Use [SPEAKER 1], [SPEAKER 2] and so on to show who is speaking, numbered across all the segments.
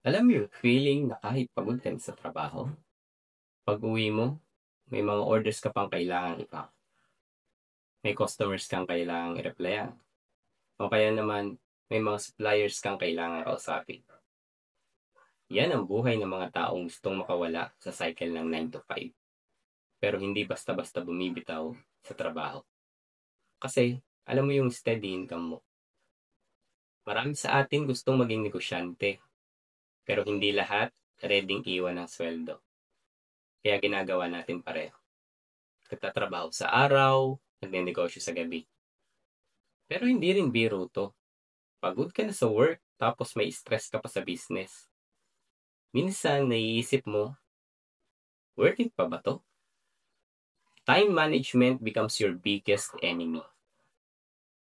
[SPEAKER 1] Alam mo yung feeling na kahit pagod ka na sa trabaho, pag-uwi mo, may mga orders ka pang kailangang ipack. May customers kang kailangang i-replyan. O kaya naman, may mga suppliers kang kailangang kausapin. Yan ang buhay ng mga taong gustong makawala sa cycle ng 9 to 5. Pero hindi basta-basta bumibitaw sa trabaho. Kasi, alam mo yung steady income mo. Marami sa atin gustong maging negosyante, pero hindi lahat readyng iwan ng sweldo. Kaya ginagawa natin pareho. Nagtatrabaho sa araw, nagnenegosyo sa gabi. Pero hindi rin biro to. Pagod ka na sa work, tapos may stress ka pa sa business. Minsan, naiisip mo, worth it pa ba to? Time management becomes your biggest enemy.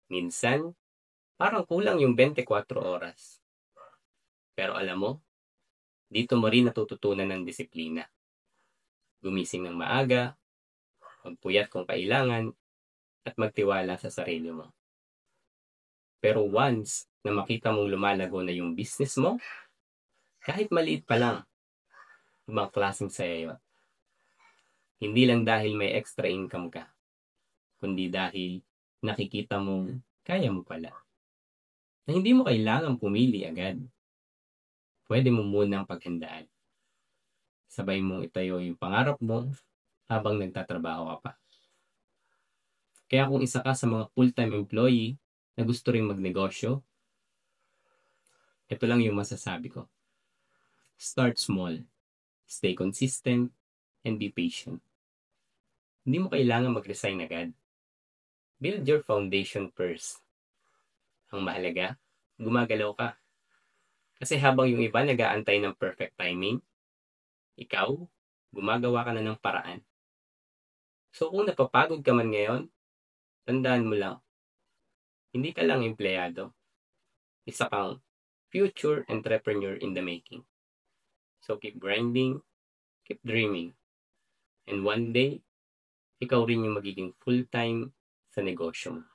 [SPEAKER 1] Minsan, parang kulang yung 24 oras. Pero alam mo, dito mo rin natututunan ng disiplina. Gumising ng maaga, magpuyat kung kailangan, at magtiwala sa sarili mo. Pero once na makita mong lumalago na yung business mo, kahit maliit pa lang, ibang klaseng saya yun. Hindi lang dahil may extra income ka, kundi dahil nakikita mong kaya mo pala. Na hindi mo kailangan pumili agad. Pwede mo munang paghandaan. Sabay mong itayo yung pangarap mo habang nagtatrabaho ka pa. Kaya kung isa ka sa mga full-time employee na gusto rin magnegosyo, ito lang yung masasabi ko. Start small, stay consistent, and be patient. Hindi mo kailangan mag-resign agad. Build your foundation first. Ang mahalaga, gumagalaw ka. Kasi habang yung iba nag-aantay ng perfect timing, ikaw, gumagawa ka na ng paraan. So kung napapagod ka man ngayon, tandaan mo lang, hindi ka lang empleyado. Isa kang future entrepreneur in the making. So keep grinding, keep dreaming. And one day, ikaw rin yung magiging full-time sa negosyo mo.